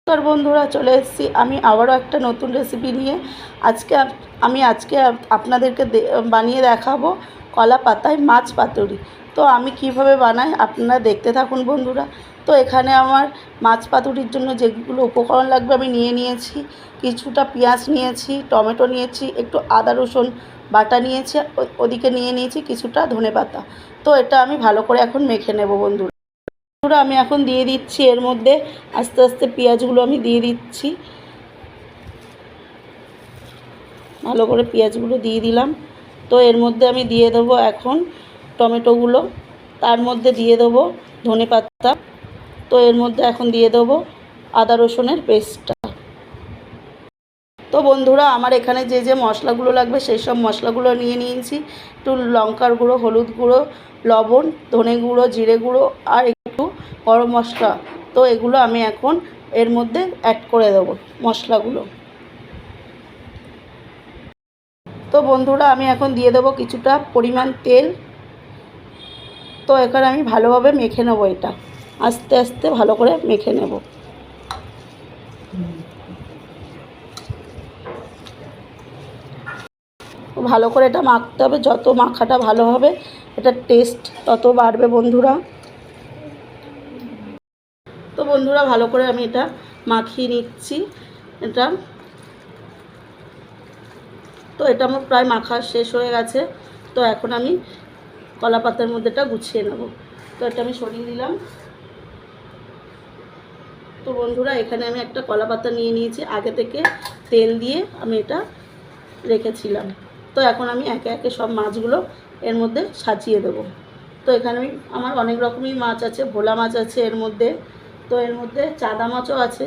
নমস্কার বন্ধুরা, চলে এসেছি আমি আবারও একটা নতুন রেসিপি নিয়ে। আজকে আপনাদেরকে বানিয়ে দেখাবো কলা পাতায় মাছ পাতুরি। তো আমি কিভাবে বানাই আপনারা দেখতে থাকুন বন্ধুরা। তো এখানে আমার মাছ পাতুরির জন্য যেগুলো উপকরণ লাগবে আমি নিয়ে নিয়েছি। কিছুটা পেঁয়াজ নিয়েছি, টমেটো নিয়েছি, একটু আদা রসুন বাটা নিয়েছি, ওদিকে নিয়ে নিয়েছি কিছুটা ধনেপাতা। তো এটা আমি ভালো করে এখন মেখে নেব বন্ধুরা। আমি এখন দিয়ে দিচ্ছি এর মধ্যে আস্তে আস্তে পেঁয়াজগুলো আমি দিয়ে দিচ্ছি। ভালো করে পেঁয়াজগুলো দিয়ে দিলাম। তো এর মধ্যে আমি দিয়ে দেবো এখন টমেটোগুলো, তার মধ্যে দিয়ে দেবো ধনেপাতা। তো এর মধ্যে এখন দিয়ে দেবো আদা রসুনের পেস্টটা। তো বন্ধুরা আমার এখানে যে যে মশলাগুলো লাগবে সেই সব মশলাগুলো নিয়ে নিয়েছি। একটু লঙ্কার গুঁড়ো, হলুদ গুঁড়ো, লবণ, ধনে গুঁড়ো, জিরে গুঁড়ো আর একটু গরম মশলা। তো এগুলো আমি এখন এর মধ্যে অ্যাড করে দেবো মশলাগুলো। তো বন্ধুরা আমি এখন দিয়ে দেবো কিছুটা পরিমাণ তেল। তো এখানে আমি ভালোভাবে মেখে নেবো, এটা আস্তে আস্তে ভালো করে মেখে নেব। ভালো করে এটা মাখতে হবে, যত মাখাটা ভালো হবে এটা টেস্ট তত বাড়বে বন্ধুরা। তো বন্ধুরা ভালো করে আমি এটা মাখিয়ে নিচ্ছি। এটা আমার প্রায় মাখা শেষ হয়ে গেছে। তো এখন আমি কলা পাতার মধ্যে এটা গুছিয়ে নেব। তো এটা আমি সরিয়ে দিলাম। তো বন্ধুরা এখানে আমি একটা কলা পাতা নিয়ে নিয়েছি, আগে থেকে তেল দিয়ে আমি এটা রেখেছিলাম। তো এখন আমি একে একে সব মাছগুলো এর মধ্যে সাজিয়ে দেব। তো এখানে আমার অনেক রকমই মাছ আছে, ভোলা মাছ আছে এর মধ্যে। তো এর মধ্যে চাঁদা মাছও আছে।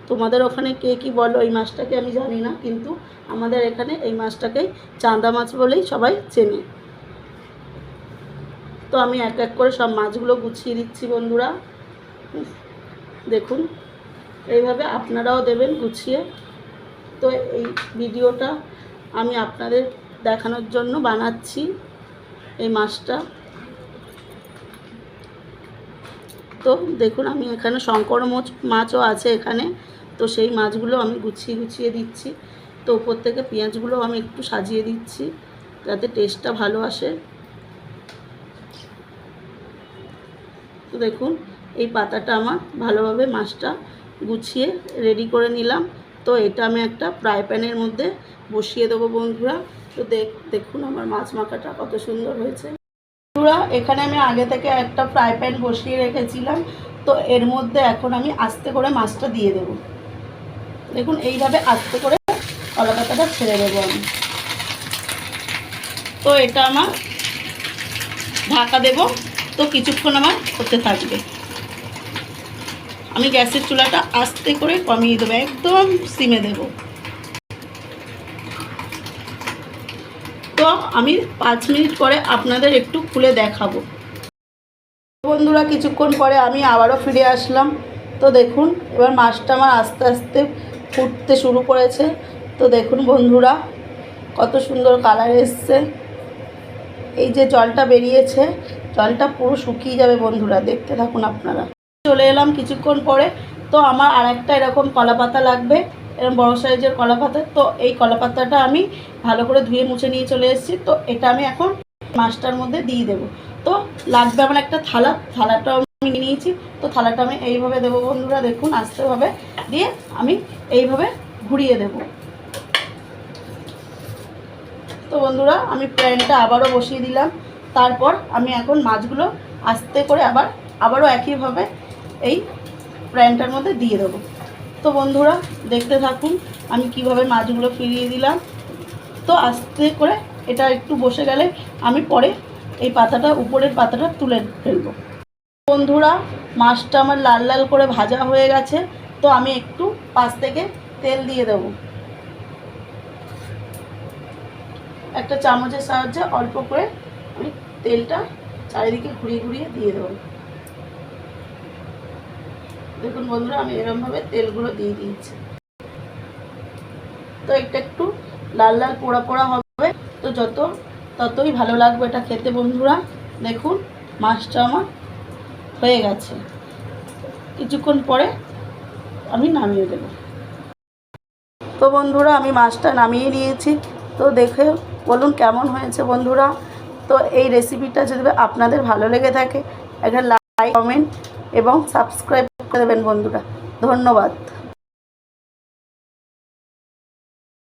তোমাদের ওখানে কে কী বলো এই মাছটাকে আমি জানি না, কিন্তু আমাদের এখানে এই মাছটাকেই চাঁদা মাছ বলেই সবাই চেনে। তো আমি এক এক করে সব মাছগুলো গুছিয়ে দিচ্ছি বন্ধুরা। দেখুন এইভাবে আপনারাও দেবেন গুছিয়ে। তো এই ভিডিওটা আমি আপনাদের দেখানোর জন্য বানাচ্ছি এই মাছটা। তো দেখুন আমি এখানে শঙ্কর মাছও আছে এখানে। তো সেই মাছগুলো আমি গুছিয়ে গুছিয়ে দিচ্ছি। তো উপর থেকে পেঁয়াজগুলো আমি একটু সাজিয়ে দিচ্ছি যাতে টেস্টটা ভালো আসে। তো দেখুন এই পাতাটা আমার ভালোভাবে মাছটা গুছিয়ে রেডি করে নিলাম। তো এটা আমি একটা ফ্রাই প্যানের মধ্যে বসিয়ে দেবো বন্ধুরা। তো দেখুন আমার মাছ মাখাটা কত সুন্দর হয়েছে বন্ধুরা। এখানে আমি আগে থেকে একটা ফ্রাই প্যান বসিয়ে রেখেছিলাম। তো এর মধ্যে এখন আমি আস্তে করে মাছটা দিয়ে দেব। দেখুন এইভাবে আস্তে করে কলা পাতাটা ছেড়ে দেবো আমি। তো এটা আমার ঢাকা দেব। তো কিছুক্ষণ আমার হতে থাকবে। আমি গ্যাসের চুলাটা আস্তে করে কমিয়ে দেবো, একদম সিমে দেব। তো আমি 5 মিনিট পরে আপনাদের একটু খুলে দেখাবো বন্ধুরা। কিছুক্ষণ পরে আমি আবারও ফিরে আসলাম। তো দেখুন এবার মাছটা আমার আস্তে আস্তে ফুটতে শুরু করেছে। তো দেখুন বন্ধুরা কত সুন্দর কালার এসছে। এই যে জলটা বেরিয়েছে, জলটা পুরো শুকিয়ে যাবে বন্ধুরা, দেখতে থাকুন আপনারা। চলে এলাম কিছুক্ষণ পরে। তো আমার আরেকটা এরকম কলা পাতা লাগবে, এরকম বড় সাইজের কলা পাতা। তো এই কলা পাতাটা আমি ভালো করে ধুয়ে মুছে নিয়ে চলে এসেছি। তো এটা আমি এখন মাছটার মধ্যে দিয়ে দেবো। তো লাগবে আমার একটা থালাটাও আমি নিয়ে নিয়েছি। তো থালাটা আমি এইভাবে দেবো বন্ধুরা, দেখুন আস্তেভাবে দিয়ে আমি এইভাবে ঘুরিয়ে দেব। তো বন্ধুরা আমি প্যানটা আবারও বসিয়ে দিলাম। তারপর আমি এখন মাছগুলো আস্তে করে আবারও একইভাবে এই প্যানটার মধ্যে দিয়ে দেবো। তো বন্ধুরা দেখতে থাকুন আমি কিভাবে মাছগুলো ফিরিয়ে দিলাম। তো আস্তে করে এটা একটু বসে গেলে আমি পরে এই পাতাটা, উপরের পাতাটা তুলে ফেলবো বন্ধুরা। মাছটা আমার লাল লাল করে ভাজা হয়ে গেছে। তো আমি একটু পাশ থেকে তেল দিয়ে দেবো। একটা চামচের সাহায্যে অল্প করে আমি তেলটা চারিদিকে ঘুরিয়ে ঘুরিয়ে দিয়ে দেবো। দেখুন বন্ধুরা আমি এরকমভাবে তেলগুলো দিয়ে দিয়েছি। তো এটা একটু লাল লাল পোড়া পোড়া হবে। তো ততই ভালো লাগবে এটা খেতে বন্ধুরা। দেখুন মাছটা আমার হয়ে গেছে। কিছুক্ষণ পরে আমি নামিয়ে দেব। তো বন্ধুরা আমি মাছটা নামিয়ে নিয়েছি। তো দেখে বলুন কেমন হয়েছে বন্ধুরা। তো এই রেসিপিটা যদি আপনাদের ভালো লেগে থাকে একটা লাইক, কমেন্ট এবং সাবস্ক্রাইব করে দেবেন বন্ধুরা। ধন্যবাদ।